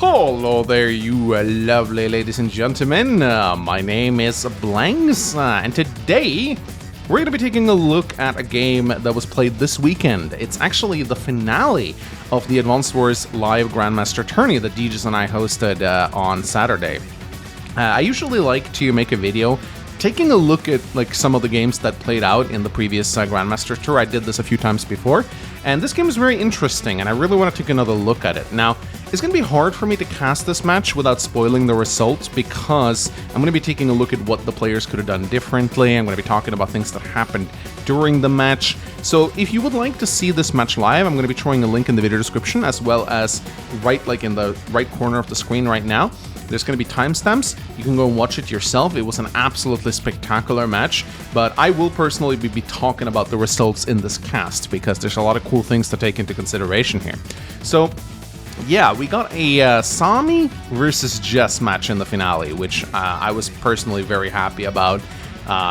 Hello there, you lovely ladies and gentlemen. My name is Blanks, and today we're going to be taking a look at a game that was played this weekend. It's actually the finale of the Advanced Wars live Grandmaster tourney that DJs and I hosted on Saturday. I usually like to make a video taking a look at some of the games that played out in the previous Grandmaster Tour. I did this a few times before, and this game is very interesting, and I really want to take another look at it. Now, it's going to be hard for me to cast this match without spoiling the results, because I'm going to be taking a look at what the players could have done differently. I'm going to be talking about things that happened during the match. So if you would like to see this match live, I'm going to be throwing a link in the video description, as well as in the right corner of the screen right now. There's going to be timestamps. You can go and watch it yourself. It was an absolutely spectacular match, but I will personally be talking about the results in this cast, because there's a lot of cool things to take into consideration here. So yeah, we got a Sami versus Jess match in the finale, which I was personally very happy about.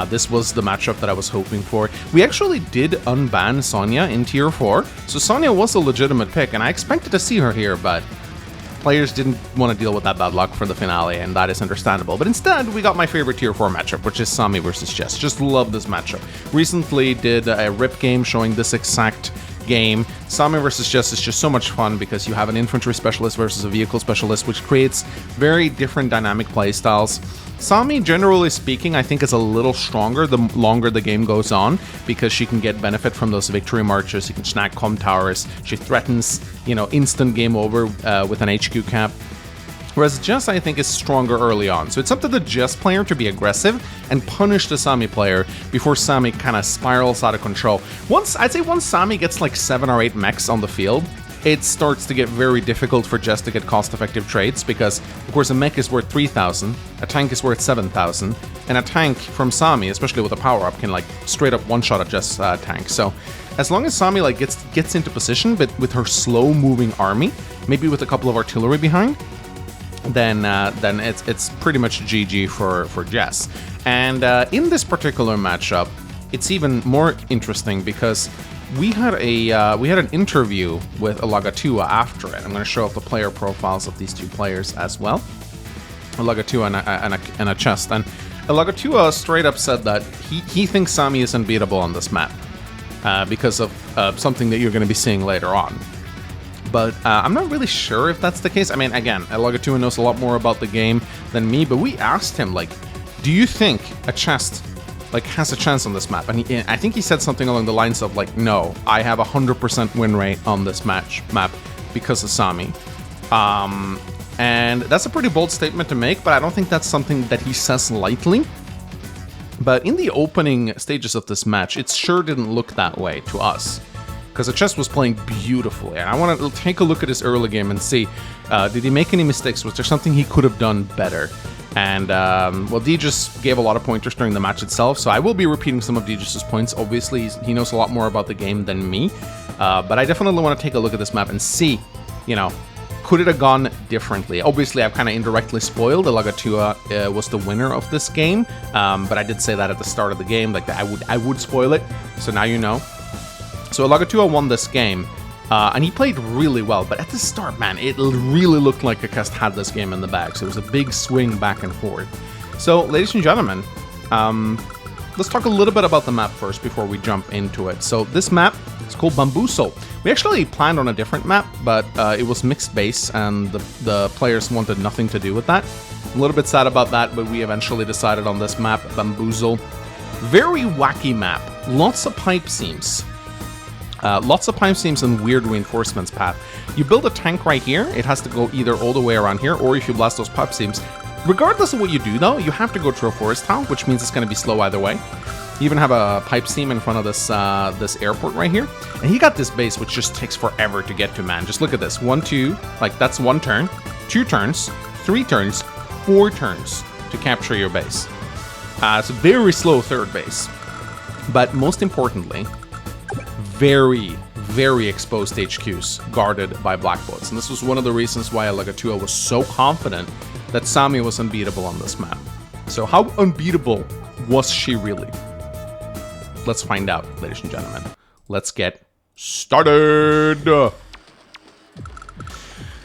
This was the matchup that I was hoping for. We actually did unban Sonya in Tier 4, so Sonya was a legitimate pick, and I expected to see her here, but players didn't want to deal with that bad luck for the finale, and that is understandable. But instead, we got my favorite Tier 4 matchup, which is Sami versus Jess. Just love this matchup. Recently did a RIP game showing this exact game. Sami versus Jess is just so much fun because you have an infantry specialist versus a vehicle specialist, which creates very different dynamic playstyles. Sami, generally speaking, I think is a little stronger the longer the game goes on, because she can get benefit from those victory marches. You can snag comm towers. She threatens, instant game over with an HQ cap. Whereas Jess, I think, is stronger early on. So it's up to the Jess player to be aggressive and punish the Sami player before Sami kind of spirals out of control. I'd say once Sami gets like 7 or 8 mechs on the field, it starts to get very difficult for Jess to get cost-effective trades, because, of course, a mech is worth 3,000, a tank is worth 7,000, and a tank from Sami, especially with a power-up, can straight up one-shot a Jess tank. So as long as Sami gets into position, but with her slow-moving army, maybe with a couple of artillery behind, then it's pretty much GG for Jess. And in this particular matchup, it's even more interesting because we had an interview with Lagatua after it. I'm going to show up the player profiles of these two players as well, Lagatua and a Chest. And Lagatua straight up said that he thinks Sami is unbeatable on this map because of something that you're going to be seeing later on. But I'm not really sure if that's the case. I mean, again, Lagatua knows a lot more about the game than me, but we asked him, do you think a Chest has a chance on this map? And I think he said something along the lines of no, I have 100% win rate on this map because of Sami. And that's a pretty bold statement to make, but I don't think that's something that he says lightly. But in the opening stages of this match, it sure didn't look that way to us, because the Chess was playing beautifully. And I want to take a look at his early game and see, did he make any mistakes? Was there something he could have done better? And, DJs gave a lot of pointers during the match itself, so I will be repeating some of DJs' points. Obviously, he knows a lot more about the game than me, but I definitely want to take a look at this map and see, could it have gone differently? Obviously, I've kind of indirectly spoiled. Lagatua was the winner of this game, but I did say that at the start of the game, I would spoil it, so now you know. So Lagatua won this game, and he played really well, but at the start, man, it really looked like Akast had this game in the bag, so it was a big swing back and forth. So, ladies and gentlemen, let's talk a little bit about the map first before we jump into it. So this map is called Bamboozle. We actually planned on a different map, but it was mixed base, and the players wanted nothing to do with that. I'm a little bit sad about that, but we eventually decided on this map, Bamboozle. Very wacky map, lots of pipe seams. And weird reinforcements path. You build a tank right here, it has to go either all the way around here, or if you blast those pipe seams. Regardless of what you do, though, you have to go through a forest town, which means it's going to be slow either way. You even have a pipe seam in front of this airport right here. And he got this base, which just takes forever to get to, man. Just look at this. 1, 2, that's 1 turn, 2 turns, 3 turns, 4 turns to capture your base. It's a very slow third base. But most importantly, very, very exposed HQs guarded by black bots. And this was one of the reasons why Lagatua was so confident that Sami was unbeatable on this map. So how unbeatable was she really? Let's find out, ladies and gentlemen. Let's get started.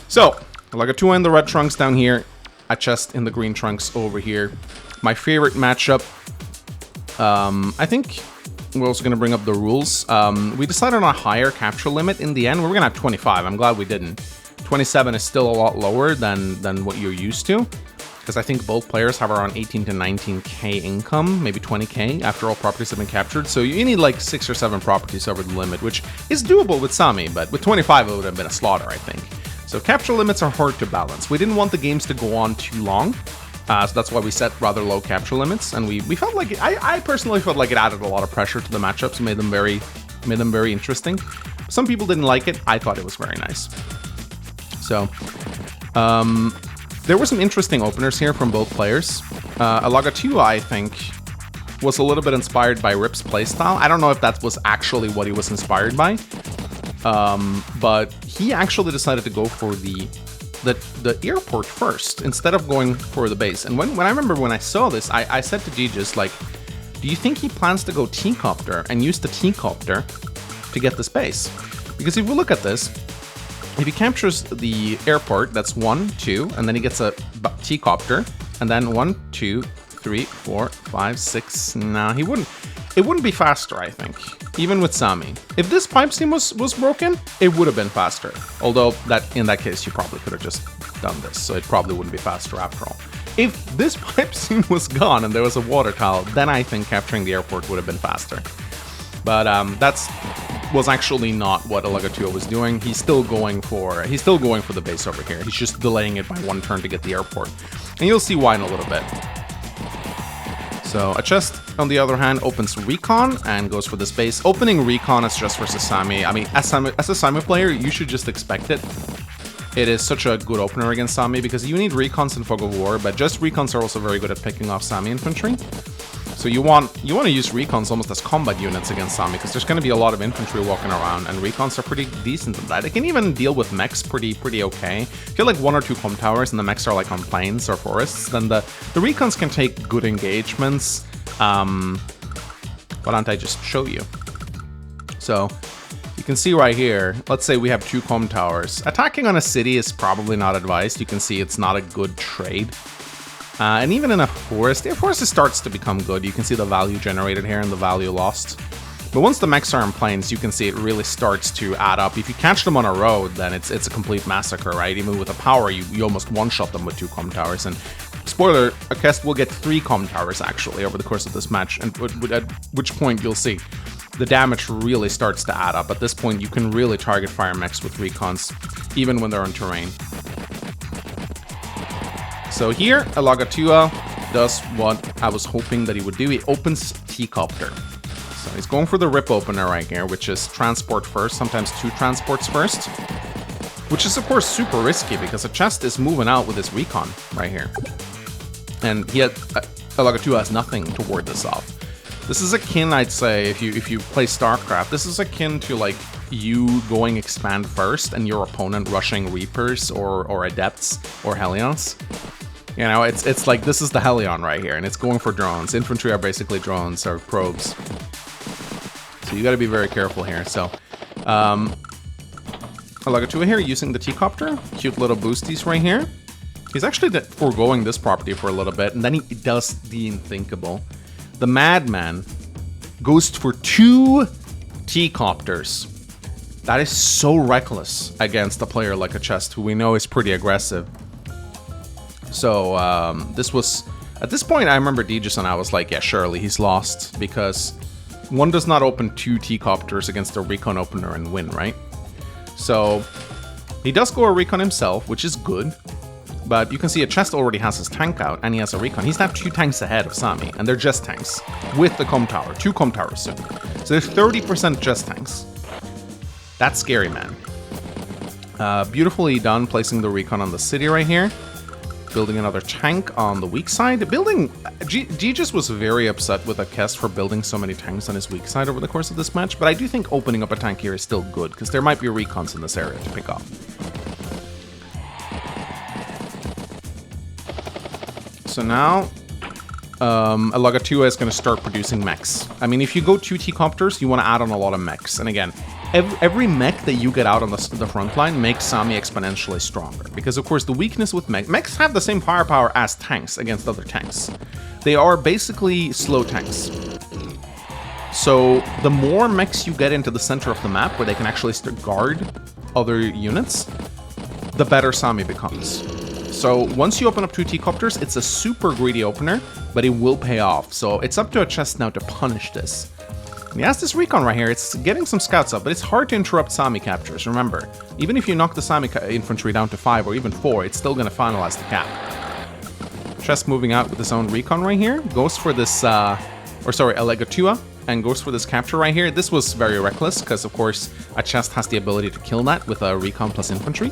So, Like a 2 in the red trunks down here, a chest in the green trunks over here. My favorite matchup. I think we're also going to bring up the rules. We decided on a higher capture limit in the end. We were going to have 25. I'm glad we didn't. 27 is still a lot lower than what you're used to, because I think both players have around 18 to 19k income, maybe 20k after all properties have been captured. So you need like 6 or 7 properties over the limit, which is doable with Sami, but with 25 it would have been a slaughter, I think. So capture limits are hard to balance. We didn't want the games to go on too long, so that's why we set rather low capture limits, and we felt like it, I personally felt like it added a lot of pressure to the matchups and made them very interesting. Some people didn't like it. I thought it was very nice. So, there were some interesting openers here from both players. Alagatua, I think, was a little bit inspired by Rip's playstyle. I don't know if that was actually what he was inspired by, but he actually decided to go for the airport first instead of going for the base. And when I remember when I saw this, I said to Gijus, like, do you think he plans to go T-copter and use the T-copter to get this base? Because if we look at this, if he captures the airport, that's 1, 2, and then he gets a T-copter, and then 1, 2, 3, 4, 5, 6. Nah, he wouldn't. It wouldn't be faster, I think, even with Sami. If this pipe seam was broken, it would have been faster. Although in that case, you probably could have just done this, so it probably wouldn't be faster after all. If this pipe seam was gone and there was a water tile, then I think capturing the airport would have been faster. But was actually not what Alagatua was doing. He's still going for the base over here. He's just delaying it by 1 turn to get the airport. And you'll see why in a little bit. So a chest, on the other hand, opens Recon and goes for this base. Opening Recon is just versus Sami. I mean, as a Sami player, you should just expect it. It is such a good opener against Sami because you need Recons in Fog of War, but just Recons are also very good at picking off Sami infantry. So you want to use Recons almost as combat units against Sami, because there's going to be a lot of infantry walking around, and Recons are pretty decent at that. They can even deal with mechs pretty okay. If you have like 1 or 2 com towers and the mechs are like on plains or forests, then the Recons can take good engagements. Why don't I just show you? So you can see right here, let's say we have 2 com towers. Attacking on a city is probably not advised. You can see it's not a good trade. And even in a forest, the forest starts to become good. You can see the value generated here and the value lost. But once the mechs are in plains, you can see it really starts to add up. If you catch them on a road, then it's a complete massacre, right? Even with a power, you almost one-shot them with 2 com towers. And spoiler, a cast will get 3 com towers actually over the course of this match, and at which point you'll see the damage really starts to add up. At this point, you can really target fire mechs with recons, even when they're on terrain. So here, Alagatua does what I was hoping that he would do. He opens T-copter. So he's going for the rip opener right here, which is transport first, sometimes 2 transports first. Which is, of course, super risky because a chest is moving out with his recon right here. And Alagatua has nothing to ward this off. This is akin, I'd say, if you play StarCraft, this is akin to like you going expand first and your opponent rushing Reapers or Adepts or Hellions. You know, it's like this is the Hellion right here, and it's going for drones. Infantry are basically drones or probes. So you got to be very careful here. So, Alagatua here using the T-copter. Cute little boosties right here. He's actually foregoing this property for a little bit, and then he does the unthinkable. The Madman goes for 2 T-copters. That is so reckless against a player like a Chest, who we know is pretty aggressive. So, this was... At this point, I remember Degis and I was like, yeah, surely he's lost, because one does not open 2 T-copters against a recon opener and win, right? So, he does go a recon himself, which is good. But you can see a Chest already has his tank out, and he has a recon. He's now 2 tanks ahead of Sami, and they're just tanks. With the com tower. 2 com towers soon. So there's 30% just tanks. That's scary, man. Beautifully done, placing the recon on the city right here. Building another tank on the weak side. Gijus was very upset with Akest for building so many tanks on his weak side over the course of this match, but I do think opening up a tank here is still good, because there might be recons in this area to pick up. So now, Alagatua is going to start producing mechs. I mean, if you go 2 T-copters, you want to add on a lot of mechs. And again, every mech that you get out on the front line makes Sami exponentially stronger. Because, of course, the weakness with mechs have the same firepower as tanks against other tanks. They are basically slow tanks. So the more mechs you get into the center of the map, where they can actually guard other units, the better Sami becomes. So once you open up 2 T-Copters, it's a super greedy opener, but it will pay off. So it's up to a chest now to punish this. He has this recon right here. It's getting some scouts up, but it's hard to interrupt Sami captures. Remember, even if you knock the Sami infantry down to 5 or even 4, it's still going to finalize the cap. Chest moving out with his own recon right here. Goes for this, a Legatua, and goes for this capture right here. This was very reckless, because of course, a chest has the ability to kill that with a recon plus infantry.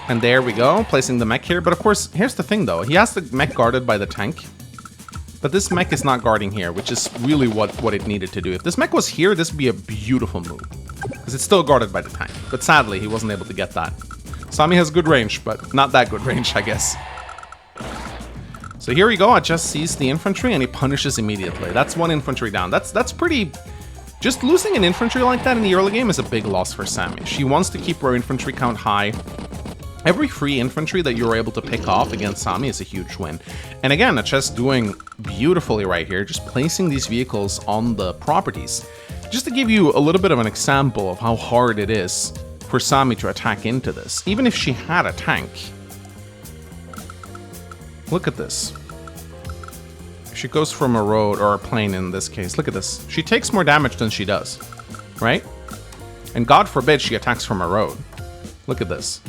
And there we go, placing the mech here. But of course, here's the thing though. He has the mech guarded by the tank. But this mech is not guarding here, which is really what it needed to do. If this mech was here, this would be a beautiful move. Because it's still guarded by the tank. But sadly, he wasn't able to get that. Sami has good range, but not that good range, I guess. So here we go, I just sees the infantry and he punishes immediately. That's 1 infantry down. That's pretty... Just losing an infantry like that in the early game is a big loss for Sami. She wants to keep her infantry count high. Every free infantry that you're able to pick off against Sami is a huge win. And again, Achess doing beautifully right here, just placing these vehicles on the properties. Just to give you a little bit of an example of how hard it is for Sami to attack into this. Even if she had a tank. Look at this. She goes from a road, or a plane in this case. Look at this. She takes more damage than she does, right? And God forbid she attacks from a road. Look at this.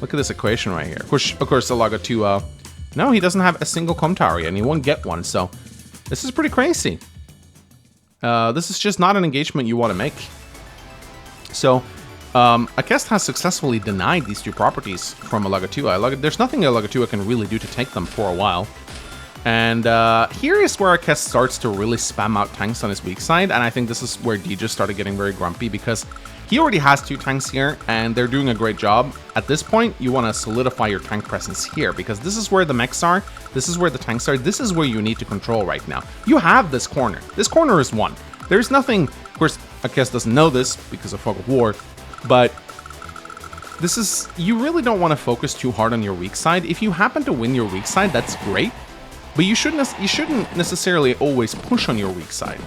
Look at this equation right here. Of course, the Legatua, no, he doesn't have a single comm tower yet, and he won't get one, so this is pretty crazy. This is just not an engagement you want to make. So, Akest has successfully denied these 2 properties from a Legatua. There's nothing a Legatua can really do to take them for a while. And here is where Akest starts to really spam out tanks on his weak side, and I think this is where DJ started getting very grumpy, because he already has 2 tanks here, and they're doing a great job. At this point, you want to solidify your tank presence here, because this is where the mechs are, this is where the tanks are, this is where you need to control right now. You have this corner. This corner is won. There's nothing... Of course, Akest doesn't know this because of Fog of War, but this is... You really don't want to focus too hard on your weak side. If you happen to win your weak side, that's great, but you shouldn't necessarily always push on your weak side.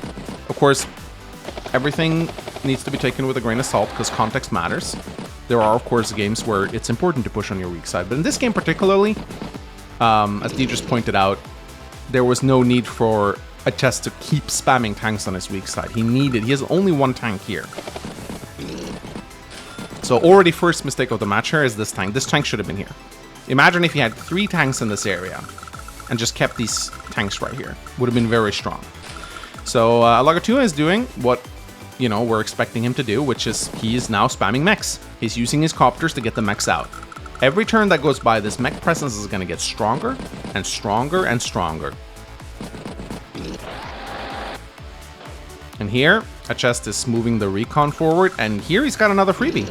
Of course, everything needs to be taken with a grain of salt, because context matters. There are, of course, games where it's important to push on your weak side, but in this game particularly, as Dee just pointed out, there was no need for Achess to keep spamming tanks on his weak side. He has only 1 tank here. So already first mistake of the match here is this tank. This tank should have been here. Imagine if he had 3 tanks in this area and just kept these tanks right here. Would have been very strong. So Legatua is doing what, you know, we're expecting him to do, which is he is now spamming mechs. He's using his copters to get the mechs out. Every turn that goes by, this mech presence is going to get stronger and stronger and stronger. And here, Achess is moving the recon forward, and here he's got another freebie.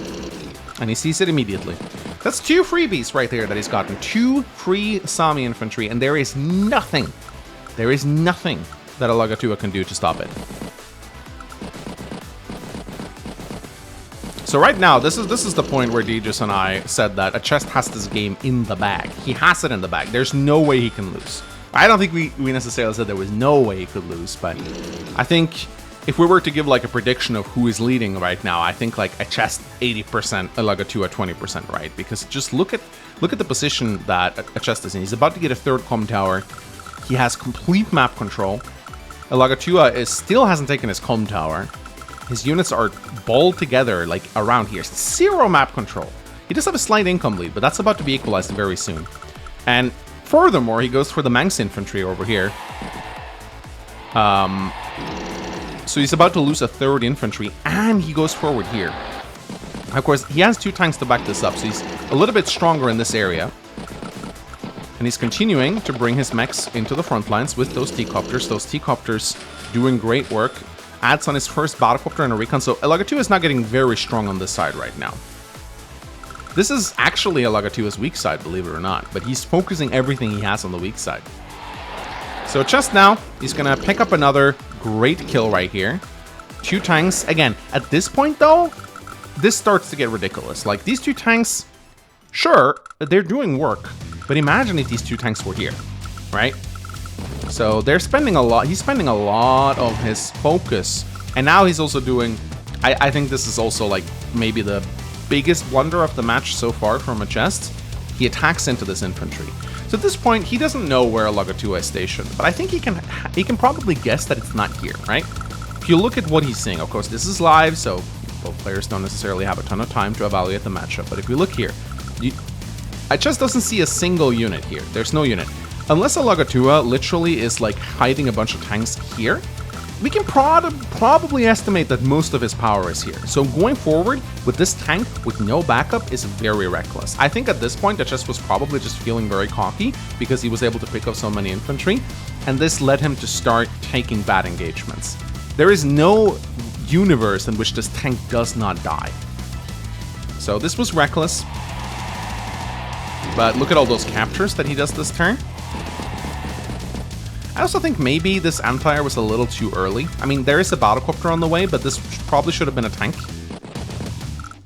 And he sees it immediately. That's 2 freebies right there that he's gotten. 2 free Sami infantry, and there is nothing that a Legatua can do to stop it. So right now, this is the point where Deegis and I said that Achess has this game in the bag. He has it in the bag. There's no way he can lose. I don't think we necessarily said there was no way he could lose, but I think if we were to give like a prediction of who is leading right now, I think like Achess 80%, Legatua 20% right, because just look at the position that Achess is in. He's about to get a 3rd comm tower. He has complete map control. Legatua still hasn't taken his comm tower. His units are balled together like around here. 0 map control. He does have a slight income lead, but that's about to be equalized very soon. And furthermore, he goes for the Manx infantry over here. So he's about to lose a 3rd infantry, and he goes forward here. Of course, he has 2 tanks to back this up, so he's a little bit stronger in this area. And he's continuing to bring his mechs into the front lines with those T-Copters. Those T-Copters doing great work. Adds on his first battlecopter and a recon, so Legatua is not getting very strong on this side right now. This is actually Legatua's weak side, believe it or not, but he's focusing everything he has on the weak side. So just now, he's gonna pick up another great kill right here. 2 tanks. Again, at this point though, this starts to get ridiculous. Like, these 2 tanks, sure, they're doing work. But imagine if these 2 tanks were here, right? So they're spending a lot. He's spending a lot of his focus. And now he's also doing... I think this is also, like, maybe the biggest blunder of the match so far from a chest. He attacks into this infantry. So at this point, he doesn't know where a Lagatua is stationed. But I think he can probably guess that it's not here, right? If you look at what he's seeing, of course, this is live, so both players don't necessarily have a ton of time to evaluate the matchup. But if we look here, I just doesn't see a single unit here. There's no unit. Unless a Lagatua literally is like hiding a bunch of tanks here, we can probably estimate that most of his power is here. So going forward with this tank with no backup is very reckless. I think at this point the chess was probably just feeling very cocky because he was able to pick up so many infantry, and this led him to start taking bad engagements. There is no universe in which this tank does not die. So this was reckless. But look at all those captures that he does this turn. I also think maybe this anti-air was a little too early. I mean, there is a battlecopter on the way, but this probably should have been a tank.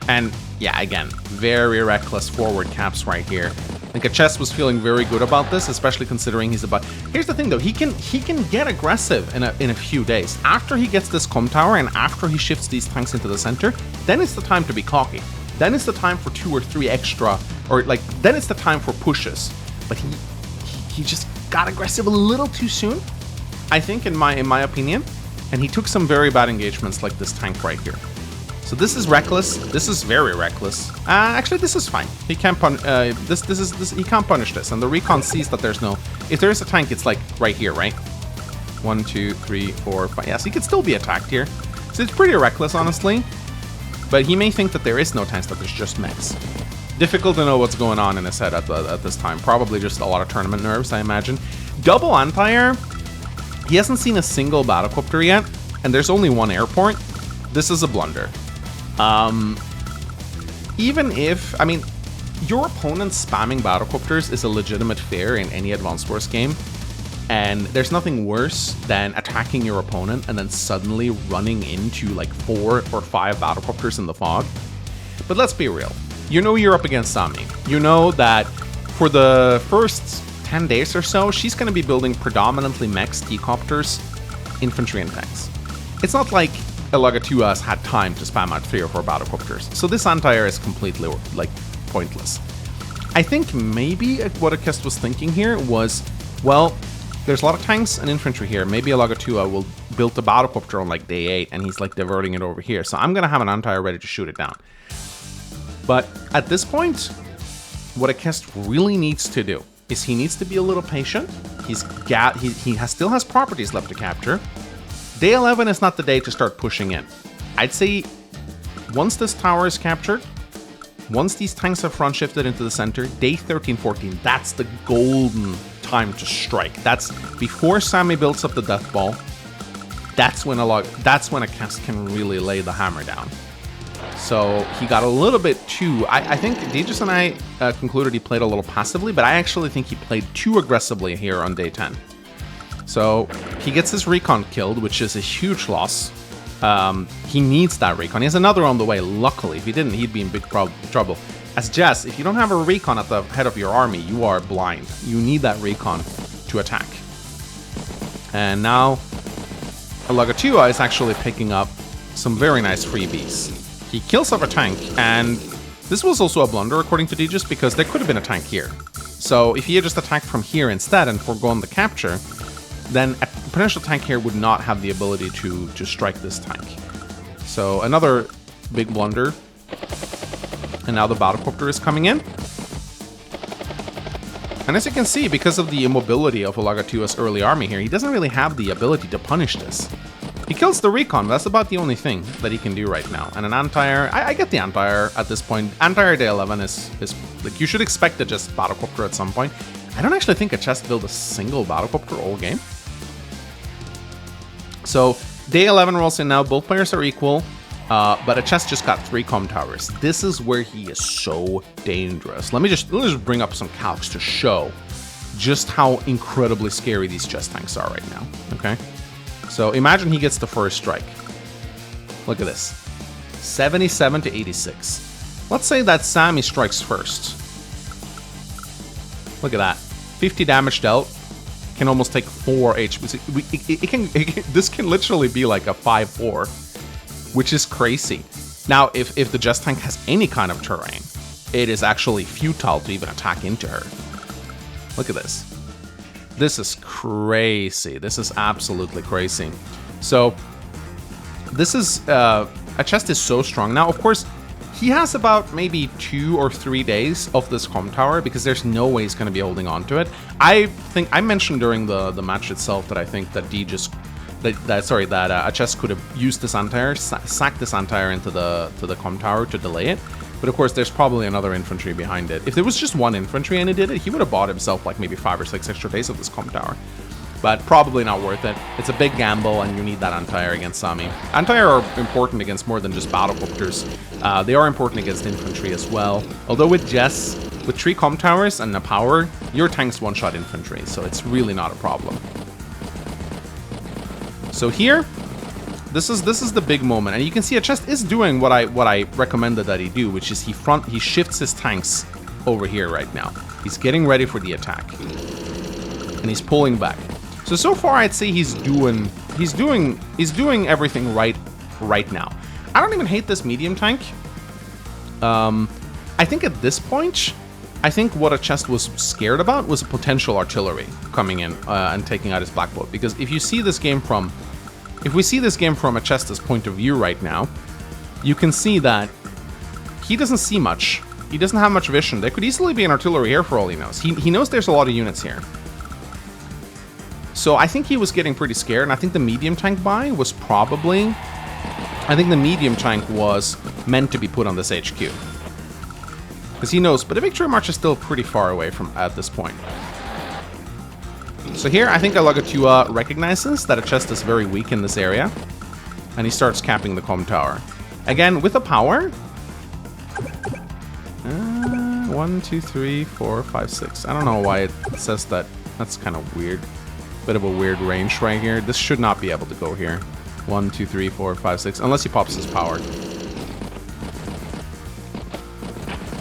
And yeah, again, very reckless forward caps right here. I think Chess was feeling very good about this, especially considering he's about... Here's the thing though, he can get aggressive in a few days. After he gets this comm tower and after he shifts these tanks into the center, then it's the time to be cocky. Then it's the time for 2 or 3 extra, or like, then it's the time for pushes. But he just got aggressive a little too soon, I think, in my opinion. And he took some very bad engagements like this tank right here. So this is reckless. This is very reckless. Actually, this is fine. He can't he can't punish this. And the recon sees that there's no... If there is a tank, it's like right here, right? 1, 2, 3, 4, 5. Yes, he could still be attacked here. So it's pretty reckless, honestly. But he may think that there is no tanks, that there's just mechs. Difficult to know what's going on in his head at this time. Probably just a lot of tournament nerves, I imagine. Double anti-air. He hasn't seen a single battlecopter yet, and there's only 1 airport. This is a blunder. Even if, I mean, your opponent spamming battlecopters is a legitimate fear in any Advanced Wars game, and there's nothing worse than attacking your opponent and then suddenly running into like 4 or 5 battlecopters in the fog. But let's be real. You know you're up against Sami. You know that for the first 10 days or so, she's going to be building predominantly mechs, T-copters, infantry, and tanks. It's not like a Lagatua has had time to spam out 3 or 4 battlecopters. So this anti-air is completely, like, pointless. I think maybe what Akest was thinking here was, well, there's a lot of tanks and infantry here. Maybe a Lagatua will build a battlecopter on, like, day 8, and he's, like, diverting it over here. So I'm going to have an anti-air ready to shoot it down. But at this point, what Akest really needs to do is he needs to be a little patient. He still has properties left to capture. Day 11 is not the day to start pushing in. I'd say once this tower is captured, once these tanks have front shifted into the center, day 13, 14, that's the golden time to strike. That's before Sami builds up the death ball. That's when Akest can really lay the hammer down. So he got a little bit too... I think Deegis and I concluded he played a little passively, but I actually think he played too aggressively here on day 10. So he gets his recon killed, which is a huge loss. He needs that recon. He has another on the way, luckily. If he didn't, he'd be in big trouble. As Jess, if you don't have a recon at the head of your army, you are blind. You need that recon to attack. And now Lagatua is actually picking up some very nice freebies. He kills off a tank, and this was also a blunder according to Deegis, because there could have been a tank here. So if he had just attacked from here instead and foregone the capture, then a potential tank here would not have the ability to strike this tank. So another big blunder. And now the battlecopter is coming in. And as you can see, because of the immobility of Lagatua's early army here, he doesn't really have the ability to punish this. He kills the recon, that's about the only thing that he can do right now. And an anti-air, I get the anti-air at this point. Anti-air day 11 is like, you should expect a just battlecopter at some point. I don't actually think a chest built a single battlecopter all game. So day 11 rolls in now, both players are equal, but a chest just got 3 comm towers. This is where he is so dangerous. Let me just bring up some calcs to show just how incredibly scary these chest tanks are right now, okay? So imagine he gets the first strike. Look at this. 77 to 86. Let's say that Sammy strikes first. Look at that. 50 damage dealt. Can almost take 4 HP. This can literally be like a 5-4, which is crazy. Now, if the Just Tank has any kind of terrain, it is actually futile to even attack into her. Look at this. This is crazy. This is absolutely crazy. So, this is... a chest is so strong. Now, of course, he has about maybe 2 or 3 days of this com tower because there's no way he's going to be holding on to it. I think I mentioned during the match itself that I think that a chest could have used this anti-air, sacked this anti-air into the com tower to delay it. But of course, there's probably another infantry behind it. If there was just one infantry and he did it, he would have bought himself like maybe 5 or 6 extra days of this com tower. But probably not worth it. It's a big gamble, and you need that anti-air against Sami. Anti-air are important against more than just battlecopters. They are important against infantry as well. Although with Jess, with 3 com towers and a power, your tank's one-shot infantry, so it's really not a problem. So here, this is the big moment, and you can see a chest is doing what I recommended that he do, which is he shifts his tanks over here right now. He's getting ready for the attack, and he's pulling back. So far I'd say he's doing everything right now. I don't even hate this medium tank. I think at this point, I think what a chest was scared about was a potential artillery coming in and taking out his black boat. Because if we see this game from a chest's point of view right now, you can see that he doesn't see much. He doesn't have much vision. There could easily be an artillery here for all he knows. He knows there's a lot of units here. So I think he was getting pretty scared, and I think the medium tank buy was probably... I think the medium tank was meant to be put on this HQ. Because he knows, but the victory march is still pretty far away from at this point. So here, I think Alagatua recognizes that a chest is very weak in this area, and he starts capping the com tower. Again, with a power... 1, 2, 3, 4, 5, 6. I don't know why it says that. That's kind of weird. Bit of a weird range right here. This should not be able to go here. 1, 2, 3, 4, 5, 6. Unless he pops his power.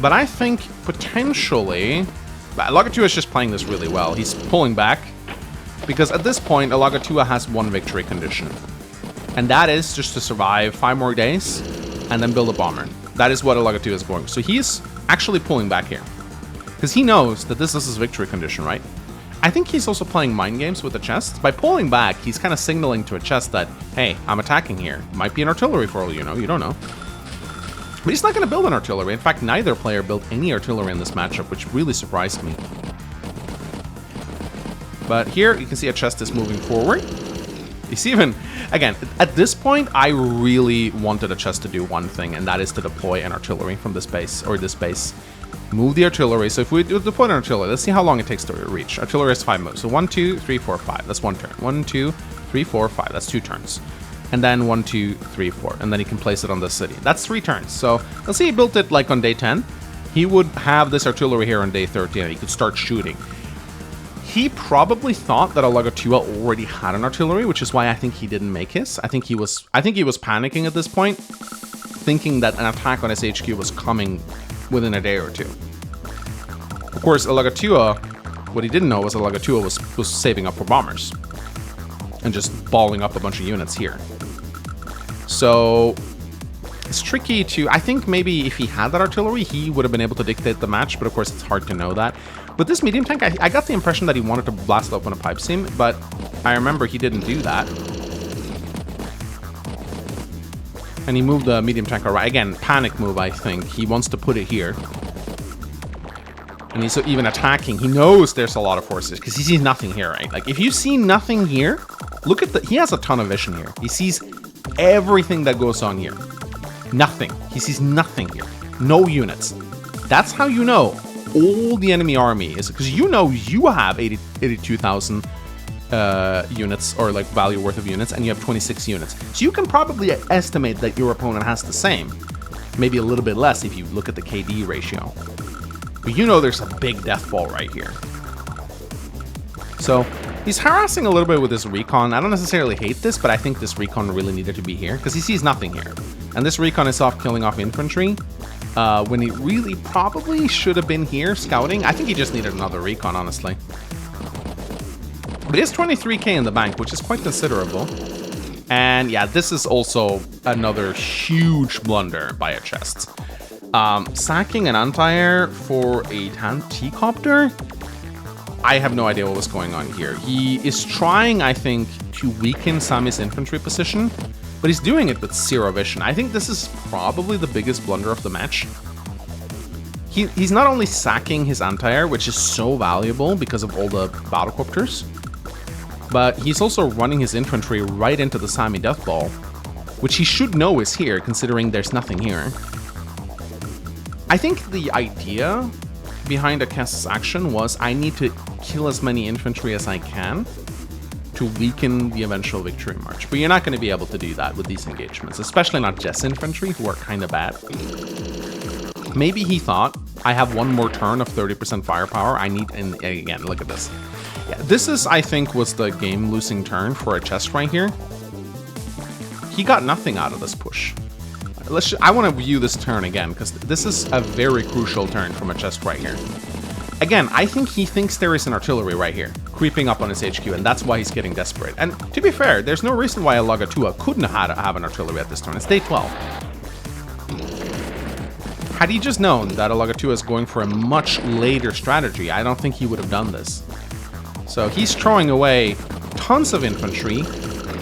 But I think potentially... Alagatua is just playing this really well. He's pulling back. Because at this point, Alagatua has one victory condition. And that is just to survive 5 more days and then build a bomber. That is what Alagatua is going. So he's actually pulling back here. Because he knows that this is his victory condition, right? I think he's also playing mind games with the chest. By pulling back, he's kind of signaling to a chest that, hey, I'm attacking here. Might be an artillery for all you know. You don't know. But he's not going to build an artillery. In fact, neither player built any artillery in this matchup, which really surprised me. But here, you can see a chest is moving forward. You see even, again, at this point, I really wanted a chest to do one thing, and that is to deploy an artillery from this base, or this base. Move the artillery. So if we deploy an artillery, let's see how long it takes to reach. Artillery has 5 moves. So 1, 2, 3, 4, 5. That's 1 turn. 1, 2, 3, 4, 5. That's 2 turns. And then 1, 2, 3, 4. And then he can place it on the city. That's 3 turns. So let's say he built it like on day 10. He would have this artillery here on day 13 and he could start shooting. He probably thought that Alagatua already had an artillery, which is why I think he didn't make his. I think he was panicking at this point, thinking that an attack on his HQ was coming within a day or two. Of course, Alagatua, what he didn't know was Alagatua was saving up for bombers and just balling up a bunch of units here. So it's tricky to... I think maybe if he had that artillery, he would have been able to dictate the match, but of course it's hard to know that. With this medium tank, I got the impression that he wanted to blast open a pipe seam, but I remember he didn't do that. And he moved the medium tank around. Again, panic move, I think. He wants to put it here. And he's even attacking. He knows there's a lot of forces because he sees nothing here, right? Like, if you see nothing here, look at the... He has a ton of vision here. He sees everything that goes on here. Nothing. He sees nothing here. No units. That's how you know all the enemy army is... Because you know you have 82,000... units, or like value worth of units, and you have 26 units. So you can probably estimate that your opponent has the same. Maybe a little bit less if you look at the KD ratio. But you know there's a big death ball right here. So he's harassing a little bit with this recon. I don't necessarily hate this, but I think this recon really needed to be here because he sees nothing here. And this recon is off killing off infantry when he really probably should have been here scouting. I think he just needed another recon, honestly. But he has 23k in the bank, which is quite considerable. And yeah, this is also another huge blunder by a chest. Sacking an anti-air for a T-copter? I have no idea what was going on here. He is trying, I think, to weaken Sami's infantry position, but he's doing it with zero vision. I think this is probably the biggest blunder of the match. He's not only sacking his anti-air, which is so valuable because of all the battlecopters, but he's also running his infantry right into the Sami death ball, which he should know is here, considering there's nothing here. I think the idea behind Akess's action was, I need to kill as many infantry as I can to weaken the eventual victory march. But you're not going to be able to do that with these engagements, especially not Jess infantry, who are kind of bad. Maybe he thought, I have one more turn of 30% firepower, I need, and again, look at this. Yeah, this is, I think, was the game-losing turn for a chest right here. He got nothing out of this push. I want to view this turn again, because this is a very crucial turn from a chest right here. Again, I think he thinks there is an artillery right here, creeping up on his HQ, and that's why he's getting desperate. And to be fair, there's no reason why a Lagatua couldn't have an artillery at this turn. It's day 12. Had he just known that a Lagatua is going for a much later strategy, I don't think he would have done this. So he's throwing away tons of infantry,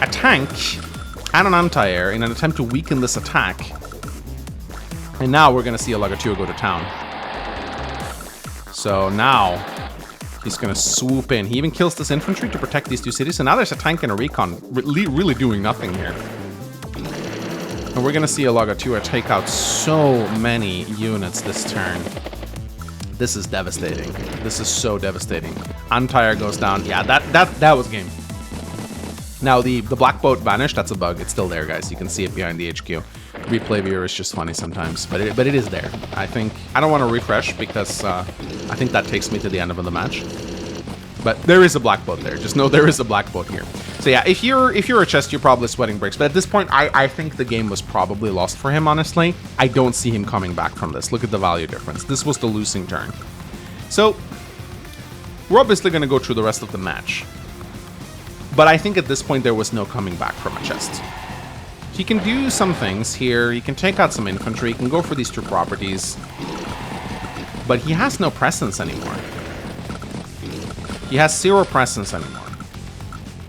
a tank, and an anti-air in an attempt to weaken this attack. And now we're going to see a Lagatua go to town. So now he's going to swoop in. He even kills this infantry to protect these two cities. So now there's a tank and a recon really doing nothing here. And we're going to see a Lagatua take out so many units this turn. This is devastating. This is so devastating. Anti-air goes down. Yeah, that was game. Now the black boat vanished. That's a bug. It's still there, guys. You can see it behind the HQ. Replay viewer is just funny sometimes, but it is there. I don't want to refresh because I think that takes me to the end of the match. But there is a black boat there. Just know there is a black boat here. So yeah, if you're a chest, you're probably sweating bricks. But at this point, I think the game was probably lost for him, honestly. I don't see him coming back from this. Look at the value difference. This was the losing turn. So we're obviously going to go through the rest of the match. But I think at this point, there was no coming back from a chest. He can do some things here. He can take out some infantry. He can go for these two properties. But he has no presence anymore. He has zero presence anymore.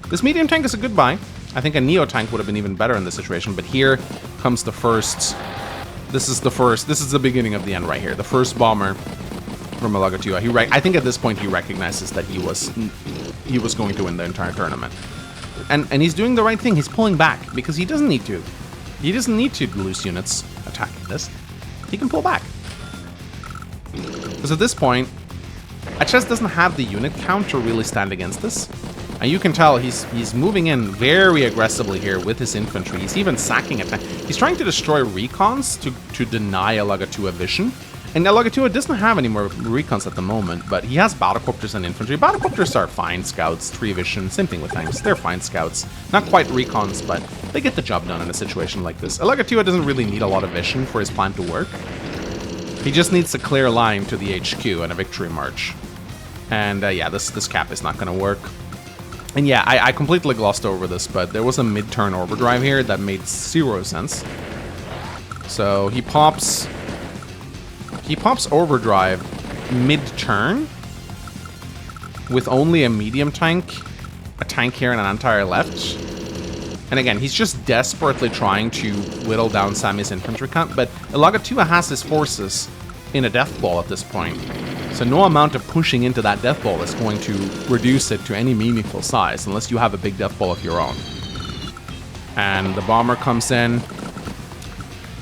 This medium tank is a good buy. I think a Neo tank would have been even better in this situation, but here comes the first. This is the beginning of the end right here. The first bomber from a Lagatua. I think at this point he recognizes that he was going to win the entire tournament. And he's doing the right thing. He's pulling back because he doesn't need to. He doesn't need to lose units attacking this. He can pull back. Because at this point, a chest doesn't have the unit count to really stand against this. And you can tell he's moving in very aggressively here with his infantry. He's even sacking a tank. He's trying to destroy recons to deny a Lagatua vision. And Lagatua doesn't have any more recons at the moment, but he has battlecopters and infantry. Battlecopters are fine scouts, 3 vision, same thing with tanks. They're fine scouts. Not quite recons, but they get the job done in a situation like this. Lagatua doesn't really need a lot of vision for his plan to work. He just needs a clear line to the HQ and a victory march. And yeah, this cap is not going to work. And yeah, I completely glossed over this, but there was a mid-turn overdrive here that made 0 sense. So he pops overdrive mid-turn with only a medium tank, a tank here, and an anti-air left. And again, he's just desperately trying to whittle down Sami's infantry count, but Lagatua has his forces in a death ball at this point. So no amount of pushing into that death ball is going to reduce it to any meaningful size, unless you have a big death ball of your own. And the bomber comes in.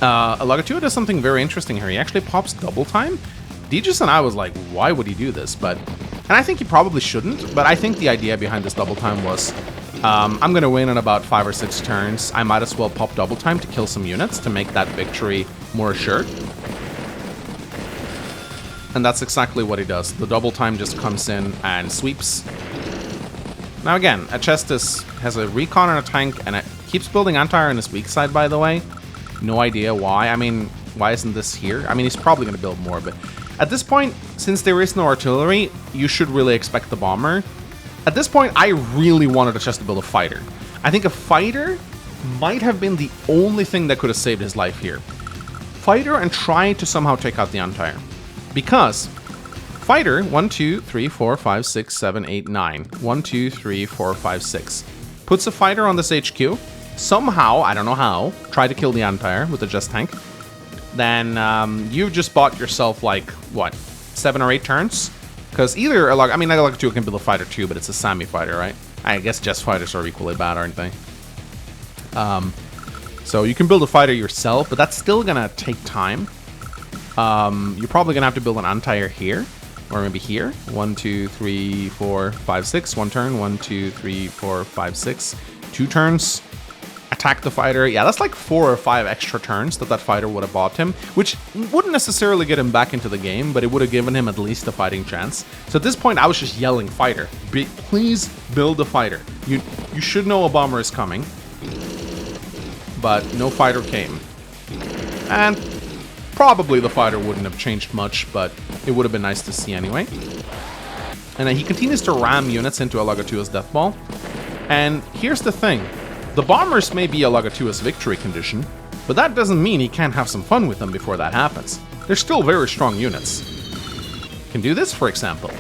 Lagatua does something very interesting here. He actually pops double time. Deegis and I was like, why would he do this? And I think he probably shouldn't, but I think the idea behind this double time was, I'm going to win in about 5 or 6 turns. I might as well pop double time to kill some units to make that victory more assured. And that's exactly what he does. The double time just comes in and sweeps. Now again, a chest has a recon and a tank, and it keeps building anti-air on his weak side, by the way. No idea why. I mean, why isn't this here? I mean, he's probably going to build more, but at this point, since there is no artillery, you should really expect the bomber. At this point, I really wanted a chest to build a fighter. I think a fighter might have been the only thing that could have saved his life here. Fighter and try to somehow take out the anti-air. Because fighter, 1, 2, 3, 4, 5, 6, 7, 8, 9. 1, 2, 3, 4, 5, 6. Puts a fighter on this HQ. Somehow, I don't know how, try to kill the anti-air with a just tank. Then you've just bought yourself like, what, 7 or 8 turns? Because either a Laga, I mean, Laga 2 can build a fighter too, but it's a Sami fighter, right? I guess just fighters are equally bad, aren't they? So you can build a fighter yourself, but that's still gonna take time. You're probably gonna have to build an anti-air here, or maybe here. 1, 2, 3, 4, 5, 6. 1 turn. 1, 2, 3, 4, 5, 6. 2 turns. Attack the fighter. Yeah, that's like 4 or 5 extra turns that fighter would have bought him, which wouldn't necessarily get him back into the game, but it would have given him at least a fighting chance. So at this point, I was just yelling, fighter. Please build a fighter. You should know a bomber is coming. But no fighter came. And probably the fighter wouldn't have changed much, but it would have been nice to see anyway. And then he continues to ram units into Alagatua's death ball. And here's the thing. The bombers may be Alagatua's victory condition, but that doesn't mean he can't have some fun with them before that happens. They're still very strong units. Can do this, for example.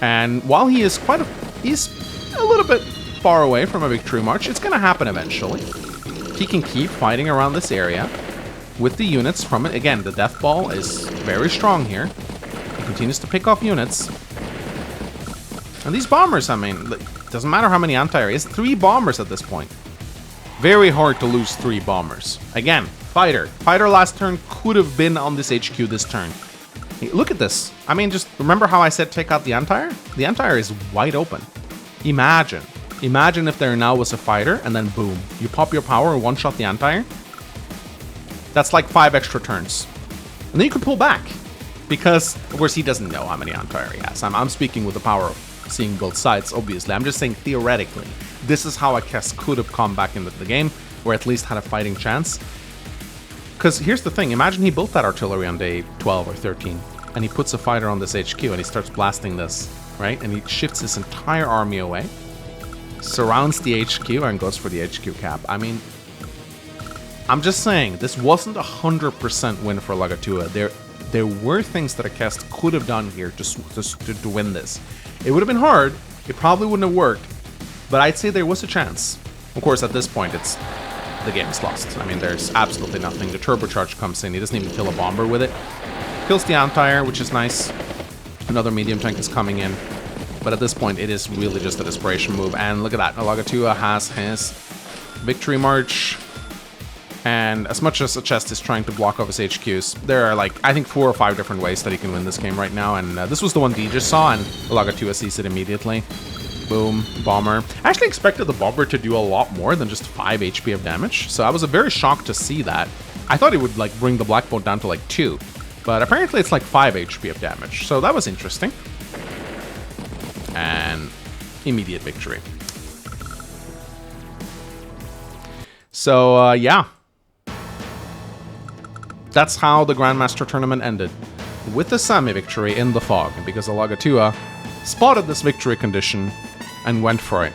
And while he's a little bit far away from a victory march, it's going to happen eventually. He can keep fighting around this area with the units from it. Again, the death ball is very strong here. He continues to pick off units. And these bombers, I mean, doesn't matter how many anti-air. It's 3 bombers at this point. Very hard to lose 3 bombers. Again, fighter. Fighter last turn could have been on this HQ this turn. Hey, look at this. I mean, just remember how I said take out the anti-air? The anti-air is wide open. Imagine if there now was a fighter, and then boom, you pop your power and one-shot the anti-air. That's like 5 extra turns. And then you could pull back. Because, of course, he doesn't know how many anti-air he has. I'm speaking with the power of seeing both sides, obviously. I'm just saying theoretically. This is how a Kess could have come back into the game, or at least had a fighting chance. Because here's the thing, imagine he built that artillery on day 12 or 13, and he puts a fighter on this HQ, and he starts blasting this, right? And he shifts his entire army away, surrounds the HQ, and goes for the HQ cap. I mean, I'm just saying, this wasn't a 100% win for Lagatua. There were things that a cast could have done here to win this. It would have been hard, it probably wouldn't have worked, but I'd say there was a chance. Of course, at this point, the game is lost. I mean, there's absolutely nothing. The turbocharge comes in, he doesn't even kill a bomber with it. Kills the anti-air, which is nice. Another medium tank is coming in. But at this point, it is really just a desperation move. And look at that, Lagatua has his victory march. And as much as a chest is trying to block off his HQs, there are like, I think 4 or 5 different ways that he can win this game right now. And this was the one D just saw, and Lagatua sees it immediately. Boom, bomber. I actually expected the bomber to do a lot more than just 5 HP of damage. So I was very shocked to see that. I thought it would like bring the black bolt down to like 2. But apparently it's like 5 HP of damage. So that was interesting. And immediate victory. So, yeah. That's how the Grandmaster tournament ended. With a Sami victory in the fog, because Lagatua spotted this victory condition and went for it.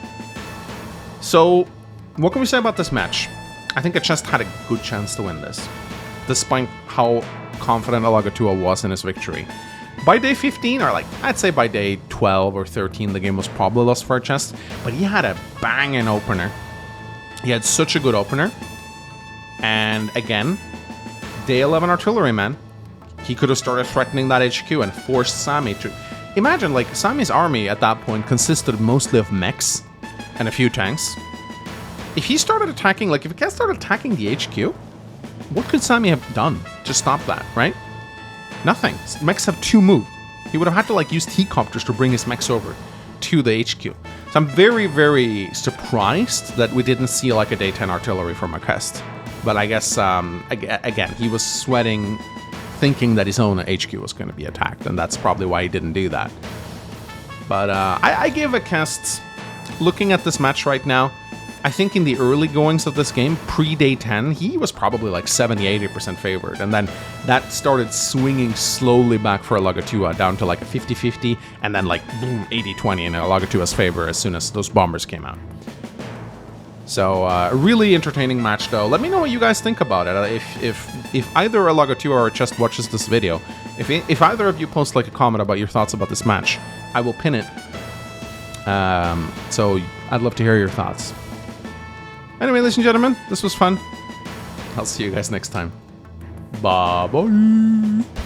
So, what can we say about this match? I think Chest had a good chance to win this, despite how confident Lagatua was in his victory. By day 15, or like, I'd say by day 12 or 13, the game was probably lost for Chest, but he had a banging opener. He had such a good opener. And again, day 11 Artilleryman, he could have started threatening that HQ and forced Sami to... Imagine, like, Sami's army at that point consisted mostly of mechs and a few tanks. If he started attacking, like, if a cat started attacking the HQ, what could Sami have done to stop that, right? Nothing. Mechs have 2 move. He would have had to, like, use T-copters to bring his mechs over to the HQ. So I'm very, very surprised that we didn't see, like, a day 10 artillery from a quest. But I guess, again, he was sweating, thinking that his own HQ was going to be attacked, and that's probably why he didn't do that. But I gave a cast looking at this match right now, I think in the early goings of this game, pre-day 10, he was probably like 70-80% favored. And then that started swinging slowly back for Lagatua down to like a 50-50, and then like boom, 80-20 in Lagatua's favor as soon as those bombers came out. So a really entertaining match though. Let me know what you guys think about it. If either Lagatua or Chest watches this video, if either of you post like a comment about your thoughts about this match, I will pin it. So I'd love to hear your thoughts. Anyway, ladies and gentlemen, this was fun. I'll see you guys next time. Bye-bye.